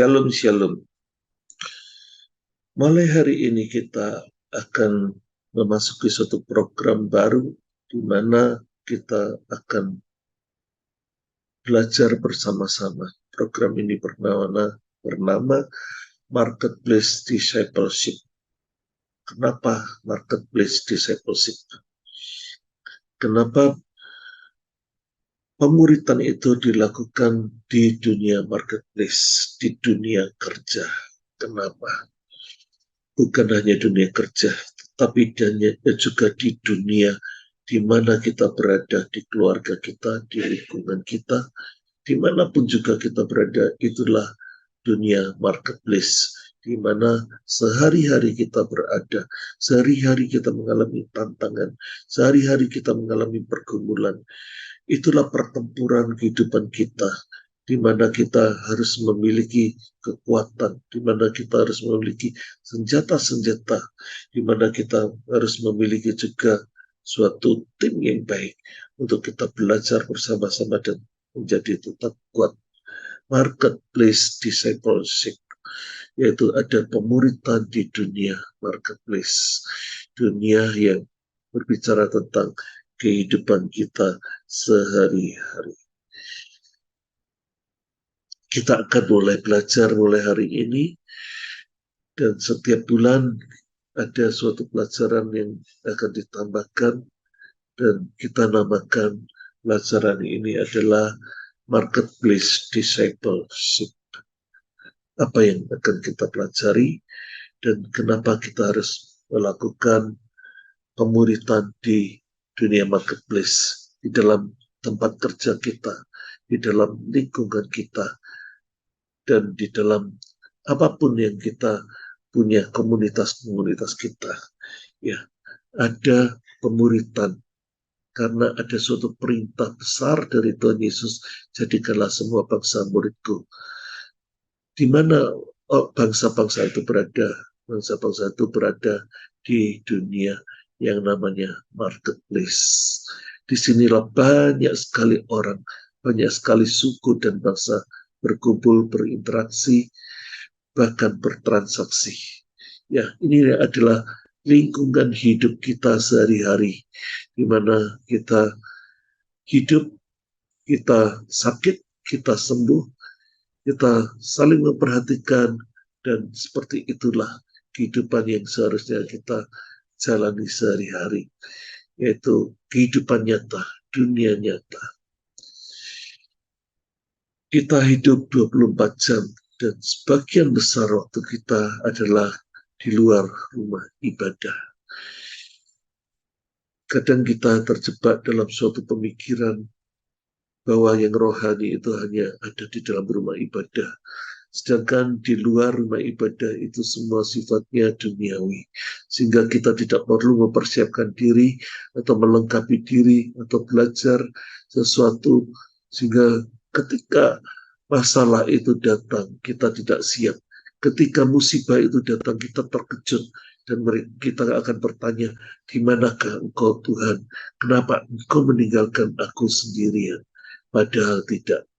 Shalom, shalom. Mulai hari ini kita akan memasuki suatu program baru di mana kita akan belajar bersama-sama. Program ini bernama Marketplace Discipleship. Kenapa Marketplace Discipleship? Kenapa pemuritan itu dilakukan di dunia marketplace, di dunia kerja? Kenapa? Bukan hanya dunia kerja, tapi juga di dunia di mana kita berada, di keluarga kita, di lingkungan kita, dimanapun juga kita berada, itulah dunia marketplace, di mana sehari-hari kita berada, sehari-hari kita mengalami tantangan, sehari-hari kita mengalami pergumulan. Itulah pertempuran kehidupan kita, di mana kita harus memiliki kekuatan, di mana kita harus memiliki senjata-senjata, di mana kita harus memiliki juga suatu tim yang baik untuk kita belajar bersama-sama dan menjadi tetap kuat. Marketplace Discipleship, yaitu ada pemuritan di dunia marketplace, dunia yang berbicara tentang kehidupan kita sehari-hari. Kita akan mulai belajar mulai hari ini, dan setiap bulan ada suatu pelajaran yang akan ditambahkan, dan kita namakan pelajaran ini adalah Marketplace Discipleship. Apa yang akan kita pelajari dan kenapa kita harus melakukan pemuritan di dunia marketplace, di dalam tempat kerja kita, di dalam lingkungan kita, dan di dalam apapun yang kita punya, komunitas-komunitas kita. Ya, ada pemuritan karena ada suatu perintah besar dari Tuhan Yesus, jadikanlah semua bangsa muridku. Di mana bangsa-bangsa itu berada? Bangsa-bangsa itu berada di dunia yang namanya marketplace. Disinilah banyak sekali orang, banyak sekali suku dan bangsa berkumpul, berinteraksi, bahkan bertransaksi. Ya, ini adalah lingkungan hidup kita sehari-hari, di mana kita hidup, kita sakit, kita sembuh, kita saling memperhatikan, dan seperti itulah kehidupan yang seharusnya kita jalani sehari-hari, yaitu kehidupan nyata, dunia nyata. Kita hidup 24 jam, dan sebagian besar waktu kita adalah di luar rumah ibadah. Kadang kita terjebak dalam suatu pemikiran bahwa yang rohani itu hanya ada di dalam rumah ibadah, sedangkan di luar rumah ibadah itu semua sifatnya duniawi, sehingga kita tidak perlu mempersiapkan diri atau melengkapi diri atau belajar sesuatu, sehingga ketika masalah itu datang kita tidak siap. Ketika musibah itu datang kita terkejut, dan kita akan bertanya, di manakah Engkau Tuhan? Kenapa Engkau meninggalkan aku sendirian? Padahal tidak.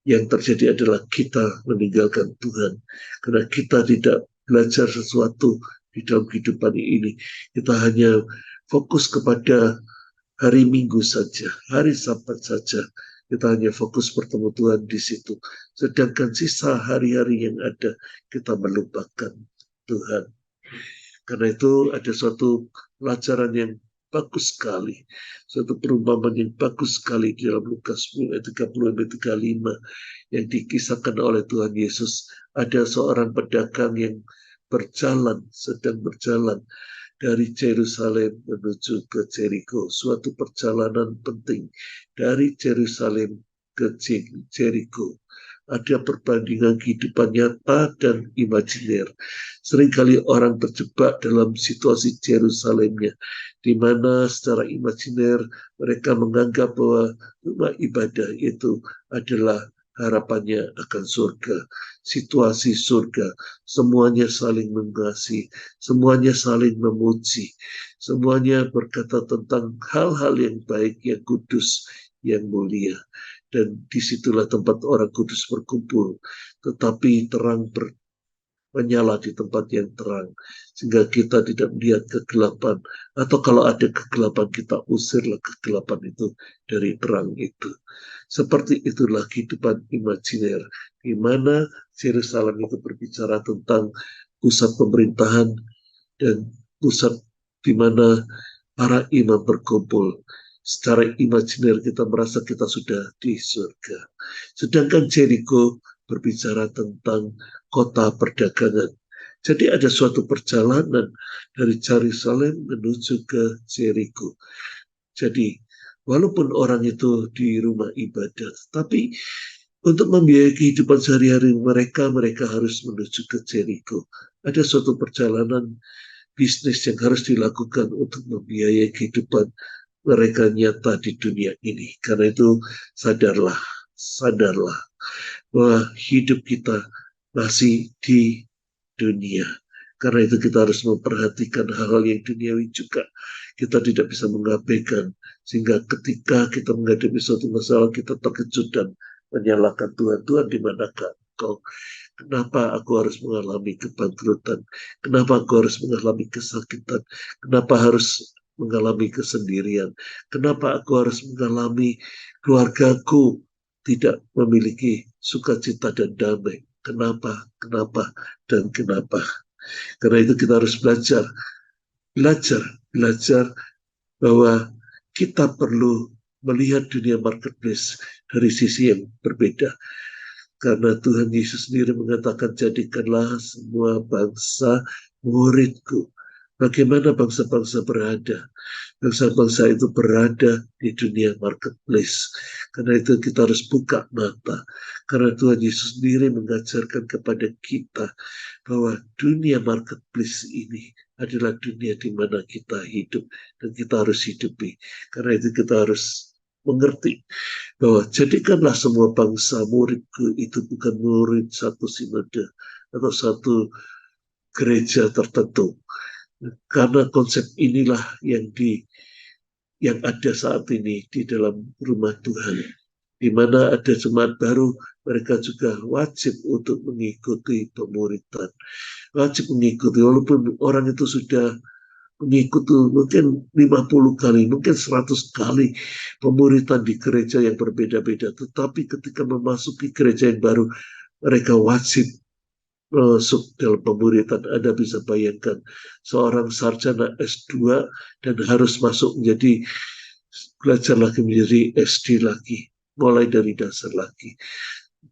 Yang terjadi adalah kita meninggalkan Tuhan, karena kita tidak belajar sesuatu di dalam kehidupan ini. Kita hanya fokus kepada hari Minggu saja, hari Sabat saja. Kita hanya fokus bertemu Tuhan di situ. Sedangkan sisa hari-hari yang ada, kita melupakan Tuhan. Karena itu ada suatu pelajaran yang bagus sekali, suatu perumpamaan yang bagus sekali di dalam Lukas 10 ayat 30 sampai 35 yang dikisahkan oleh Tuhan Yesus. Ada seorang pedagang yang sedang berjalan dari Yerusalem menuju ke Jericho, suatu perjalanan penting dari Yerusalem ke Jericho. Ada perbandingan kehidupan nyata dan imajiner. Seringkali orang terjebak dalam situasi Yerusalemnya, di mana secara imajiner mereka menganggap bahwa rumah ibadah itu adalah harapannya akan surga, situasi surga, semuanya saling mengasihi, semuanya saling memuji, semuanya berkata tentang hal-hal yang baik, yang kudus, yang mulia. dan disitulah tempat orang kudus berkumpul. Tetapi terang menyala di tempat yang terang, sehingga kita tidak melihat kegelapan, atau kalau ada kegelapan kita usirlah kegelapan itu dari terang itu. Seperti itulah kehidupan imajiner, di mana Yerusalem itu berbicara tentang pusat pemerintahan dan pusat di mana para imam berkumpul. Secara imajiner kita merasa kita sudah di surga. Sedangkan Jericho berbicara tentang kota perdagangan. Jadi ada suatu perjalanan dari Yerusalem menuju ke Jericho. Jadi walaupun orang itu di rumah ibadah, tapi untuk membiayai kehidupan sehari-hari mereka, mereka harus menuju ke Jericho. Ada suatu perjalanan bisnis yang harus dilakukan untuk membiayai kehidupan mereka nyata di dunia ini. Karena itu sadarlah bahwa hidup kita masih di dunia. Karena itu kita harus memperhatikan hal-hal yang duniawi juga. Kita tidak bisa mengabaikan, sehingga ketika kita menghadapi suatu masalah kita terkejut dan menyalahkan Tuhan. Tuhan, di manakah Engkau? Kenapa aku harus mengalami kebangkrutan? Kenapa aku harus mengalami kesakitan? Kenapa harus mengalami kesendirian? Kenapa aku harus mengalami keluargaku tidak memiliki sukacita dan damai? Kenapa, dan kenapa? Karena itu kita harus belajar bahwa kita perlu melihat dunia marketplace dari sisi yang berbeda. Karena Tuhan Yesus sendiri mengatakan, jadikanlah semua bangsa muridku. Bagaimana bangsa-bangsa berada? Bangsa-bangsa itu berada di dunia marketplace. Karena itu kita harus buka mata. Karena Tuhan Yesus sendiri mengajarkan kepada kita bahwa dunia marketplace ini adalah dunia di mana kita hidup dan kita harus hidupi. Karena itu kita harus mengerti bahwa jadikanlah semua bangsa muridku. Itu bukan murid satu sinode atau satu gereja tertentu. Karena konsep inilah yang ada saat ini di dalam rumah Tuhan, di mana ada jemaat baru, mereka juga wajib untuk mengikuti pemuritan, wajib mengikuti, walaupun orang itu sudah mengikuti mungkin 50 kali, mungkin 100 kali pemuritan di gereja yang berbeda-beda, tetapi ketika memasuki gereja yang baru, mereka wajib masuk dalam pemuritan. Anda bisa bayangkan seorang sarjana S2 dan harus masuk menjadi belajar lagi menjadi SD lagi, mulai dari dasar lagi.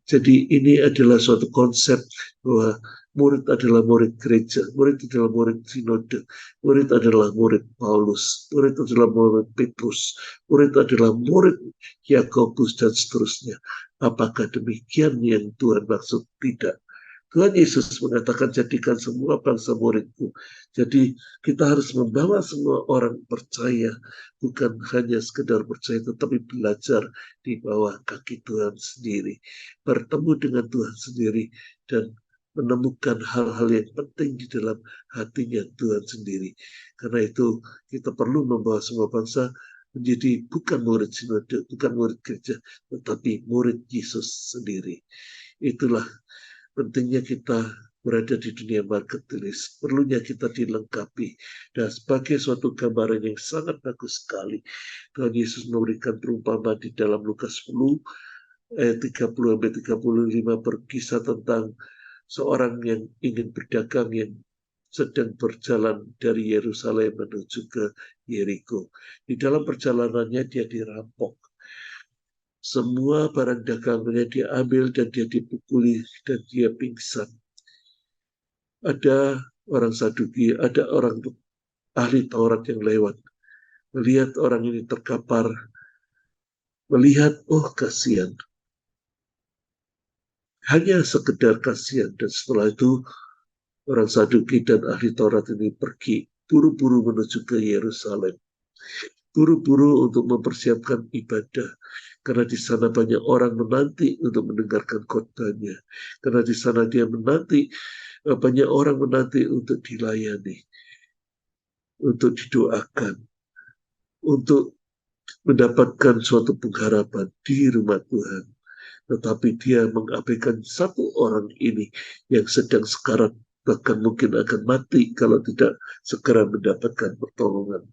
Jadi ini adalah suatu konsep bahwa murid adalah murid gereja, murid adalah murid sinode, murid adalah murid Paulus, murid adalah murid Petrus, murid adalah murid Yakobus, dan seterusnya. Apakah demikian yang Tuhan maksud? Tidak. Tuhan Yesus mengatakan, jadikan semua bangsa muridku. Jadi kita harus membawa semua orang percaya, bukan hanya sekedar percaya, tetapi belajar di bawah kaki Tuhan sendiri, bertemu dengan Tuhan sendiri, dan menemukan hal-hal yang penting di dalam hatinya Tuhan sendiri. Karena itu kita perlu membawa semua bangsa menjadi bukan murid sinode, bukan murid gereja, tetapi murid Yesus sendiri. Itulah pentingnya kita berada di dunia marketplace, perlunya kita dilengkapi. Dan sebagai suatu gambaran yang sangat bagus sekali, Tuhan Yesus memberikan perumpamaan di dalam Lukas 10 ayat 30-35, berkisah tentang seorang yang ingin berdagang yang sedang berjalan dari Yerusalem menuju ke Yeriko. Di dalam perjalanannya dia dirampok. Semua barang dagangannya diambil dan dia dipukuli dan dia pingsan. Ada orang Saduki, ada orang ahli Taurat yang lewat. Melihat orang ini terkapar, melihat, oh kasihan. Hanya sekedar kasihan. Dan setelah itu orang Saduki dan ahli Taurat ini pergi buru-buru menuju ke Yerusalem. Buru-buru untuk mempersiapkan ibadah. Karena di sana banyak orang menanti untuk mendengarkan khotbahnya. Karena di sana dia menanti, banyak orang menanti untuk dilayani, untuk didoakan, untuk mendapatkan suatu pengharapan di rumah Tuhan. Tetapi dia mengabaikan satu orang ini yang sedang sekarat, bahkan mungkin akan mati kalau tidak segera mendapatkan pertolongan.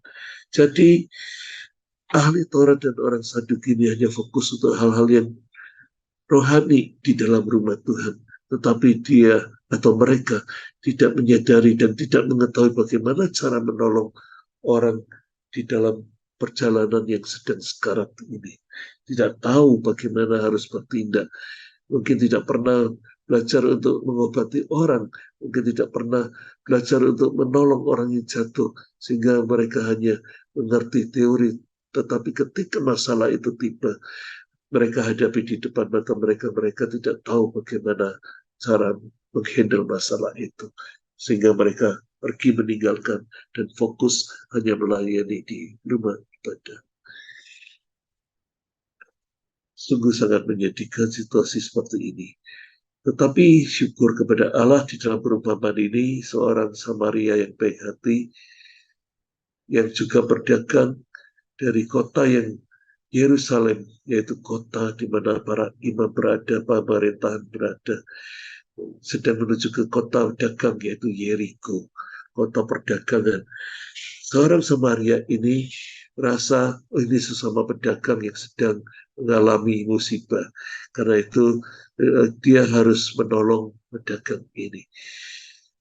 Jadi ahli Taurat dan orang Saduki ini hanya fokus untuk hal-hal yang rohani di dalam rumah Tuhan, tetapi dia atau mereka tidak menyadari dan tidak mengetahui bagaimana cara menolong orang di dalam perjalanan yang sedang sekarat ini. Tidak tahu bagaimana harus bertindak, mungkin tidak pernah belajar untuk mengobati orang, mungkin tidak pernah belajar untuk menolong orang yang jatuh, sehingga mereka hanya mengerti teori, tetapi ketika masalah itu tiba, mereka hadapi di depan mata mereka, mereka tidak tahu bagaimana cara menghandle masalah itu. Sehingga mereka pergi meninggalkan dan fokus hanya melayani di rumah ibadah. Sungguh sangat menyedihkan situasi seperti ini. Tetapi syukur kepada Allah di dalam perumpamaan ini, seorang Samaria yang baik hati, yang juga berdagang dari kota yang Yerusalem, yaitu kota di mana para imam berada, pemerintahan berada, sedang menuju ke kota dagang, yaitu Yeriko, kota perdagangan. Seorang Samaria ini merasa, oh ini sesama pedagang yang sedang mengalami musibah. Karena itu dia harus menolong pedagang ini.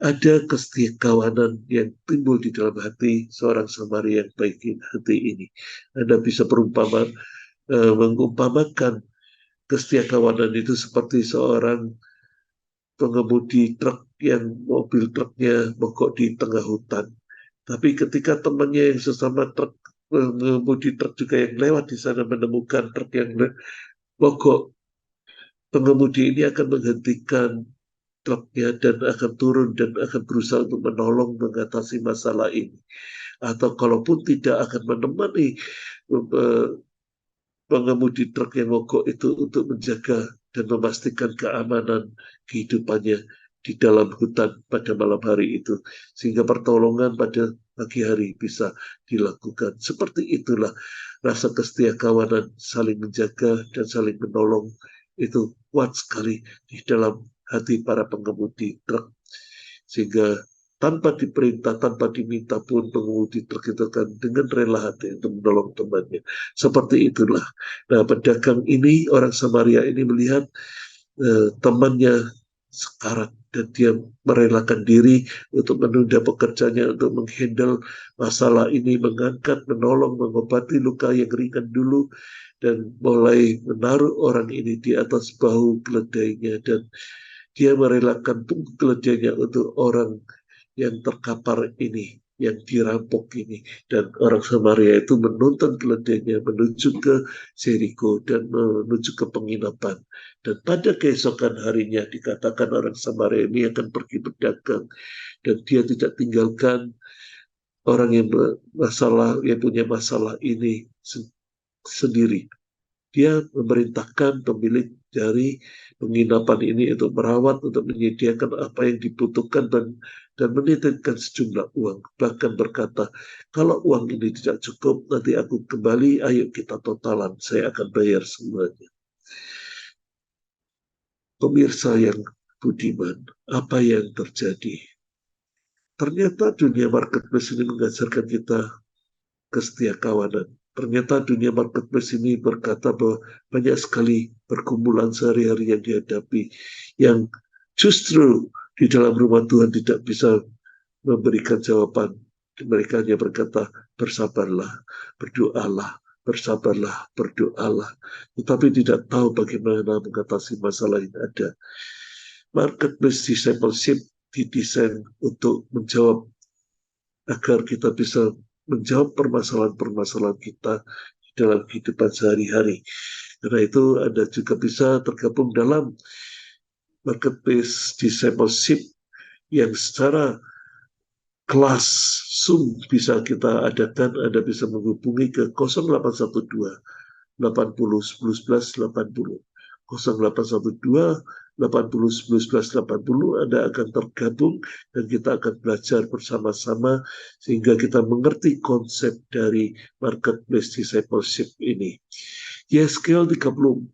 Ada kesetiakawanan yang timbul di dalam hati seorang Samaria yang baik hati ini. Anda bisa mengumpamakan kesetiakawanan itu seperti seorang pengemudi truk yang mobil truknya mogok di tengah hutan. Tapi ketika temannya yang sesama truk, pengemudi truk juga yang lewat di sana menemukan truk yang mogok, pengemudi ini akan menghentikan truknya dan akan turun dan akan berusaha untuk menolong mengatasi masalah ini. Atau kalaupun tidak akan menemani pengemudi truk yang mogok itu untuk menjaga dan memastikan keamanan kehidupannya di dalam hutan pada malam hari itu, sehingga pertolongan pada pagi hari bisa dilakukan. Seperti itulah rasa kesetiakawanan, saling menjaga dan saling menolong itu kuat sekali di dalam hati para pengemudi truk, sehingga tanpa diperintah, tanpa diminta pun pengemudi truk itu akan dengan rela hati untuk menolong temannya. Seperti itulah. Nah, pedagang ini, orang Samaria ini melihat temannya sekarat dan dia merelakan diri untuk menunda pekerjaannya untuk menghandle masalah ini, mengangkat, menolong, mengobati luka yang ringan dulu, dan mulai menaruh orang ini di atas bahu keledainya, dan dia merelakan punggung keledainya untuk orang yang terkapar ini, yang dirampok ini. Dan orang Samaria itu menuntun keledainya menuju ke Jericho dan menuju ke penginapan. Dan pada keesokan harinya dikatakan orang Samaria ini akan pergi berdagang, dan dia tidak tinggalkan orang yang punya masalah ini sendiri. Dia memerintahkan pemilik dari penginapan ini untuk merawat, untuk menyediakan apa yang dibutuhkan, dan menitipkan sejumlah uang. Bahkan berkata, kalau uang ini tidak cukup, nanti aku kembali, ayo kita totalan, saya akan bayar semuanya. Pemirsa yang budiman, apa yang terjadi? Ternyata dunia marketplace ini mengajarkan kita kesetiakawanan. Ternyata dunia marketplace ini berkata bahwa banyak sekali pergumulan sehari-hari yang dihadapi, yang justru di dalam rumah Tuhan tidak bisa memberikan jawaban. Mereka hanya berkata, bersabarlah, berdoalah, bersabarlah, berdoalah. Tetapi tidak tahu bagaimana mengatasi masalah yang ada. Marketplace discipleship didesain untuk menjawab, agar kita bisa menjawab permasalahan-permasalahan kita di dalam kehidupan sehari-hari. Karena itu Anda juga bisa tergabung dalam marketplace discipleship yang secara kelas Zoom bisa kita adakan. Anda bisa menghubungi ke 0812 80 10 11 80, 0812 80, 10, 11, 80, Anda akan tergabung dan kita akan belajar bersama-sama sehingga kita mengerti konsep dari marketplace discipleship ini. Yeskel 34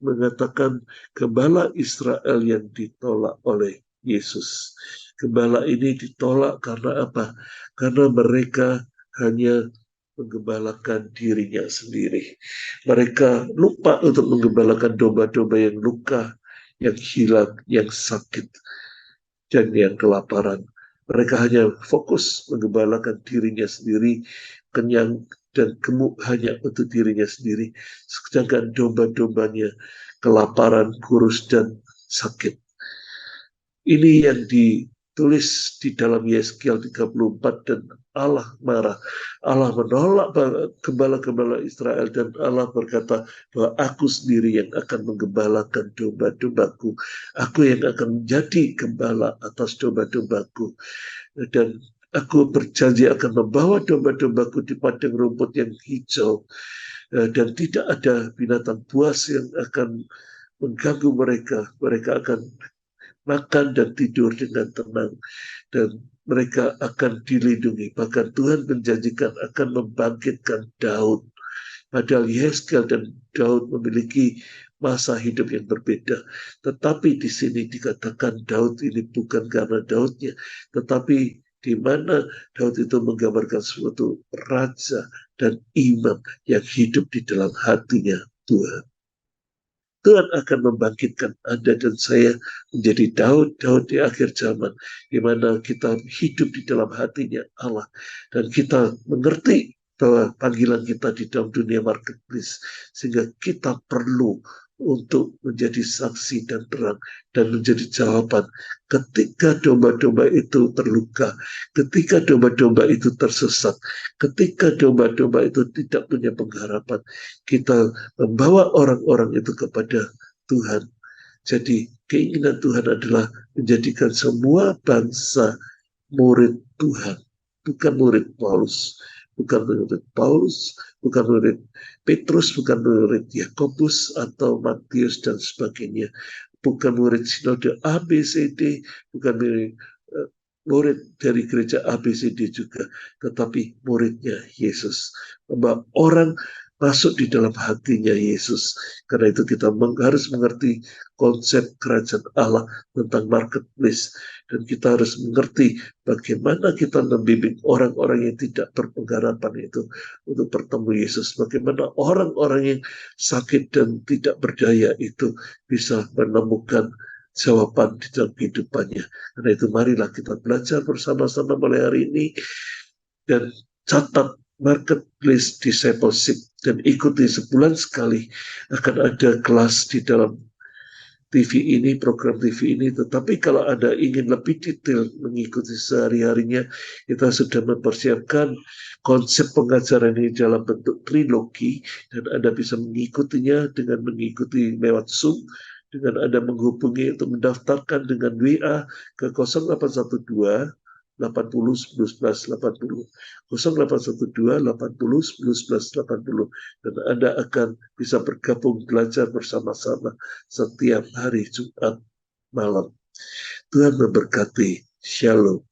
mengatakan gembala Israel yang ditolak oleh Yesus. Gembala ini ditolak karena apa? Karena mereka hanya menggembalakan dirinya sendiri. Mereka lupa untuk menggembalakan domba-domba yang luka, yang hilang, yang sakit, dan yang kelaparan. Mereka hanya fokus menggembalakan dirinya sendiri, kenyang dan gemuk hanya untuk dirinya sendiri. Sedangkan domba-dombanya kelaparan, kurus, dan sakit. Ini yang ditulis di dalam Yeskel 34 dan Allah marah. Allah menolak gembala-gembala Israel dan Allah berkata bahwa aku sendiri yang akan menggembalakan domba-dombaku. Aku yang akan menjadi gembala atas domba-dombaku. Dan aku berjanji akan membawa domba-dombaku di padang rumput yang hijau. Dan tidak ada binatang buas yang akan mengganggu mereka. Mereka akan makan dan tidur dengan tenang, dan mereka akan dilindungi. Bahkan Tuhan menjanjikan akan membangkitkan Daud. Padahal Yeskel dan Daud memiliki masa hidup yang berbeda. Tetapi di sini dikatakan Daud ini bukan karena Daudnya, tetapi di mana Daud itu menggambarkan suatu raja dan imam yang hidup di dalam hatinya Tuhan. Tuhan akan membangkitkan Anda dan saya menjadi Daud di akhir zaman, di mana kita hidup di dalam hatinya Allah, dan kita mengerti bahwa panggilan kita di dalam dunia marketplace, sehingga kita perlu untuk menjadi saksi dan terang dan menjadi jawaban ketika domba-domba itu terluka, ketika domba-domba itu tersesat, ketika domba-domba itu tidak punya pengharapan. Kita membawa orang-orang itu kepada Tuhan. Jadi keinginan Tuhan adalah menjadikan semua bangsa murid Tuhan, bukan murid Paulus, bukan murid Paulus, bukan murid Petrus, bukan murid Yakobus atau Matius dan sebagainya, bukan murid sinode ABCD, bukan murid dari gereja ABCD juga, tetapi muridnya Yesus. Membawa orang masuk di dalam hatinya Yesus. Karena itu kita harus mengerti konsep kerajaan Allah tentang marketplace. Dan kita harus mengerti bagaimana kita membimbing orang-orang yang tidak berpengharapan itu untuk bertemu Yesus. Bagaimana orang-orang yang sakit dan tidak berdaya itu bisa menemukan jawaban di dalam kehidupannya. Karena itu marilah kita belajar bersama-sama mulai hari ini dan catat marketplace discipleship dan ikuti sebulan sekali. Akan ada kelas di dalam TV ini, program TV ini. Tetapi kalau Anda ingin lebih detail mengikuti sehari-harinya, kita sudah mempersiapkan konsep pengajaran ini dalam bentuk trilogi, dan Anda bisa mengikutinya dengan mengikuti lewat Zoom, dengan Anda menghubungi untuk mendaftarkan dengan WA ke 0812 80 11 80 0812 80 11 80, dan Anda akan bisa bergabung belajar bersama-sama setiap hari Jumat malam. Tuhan memberkati. Shalom.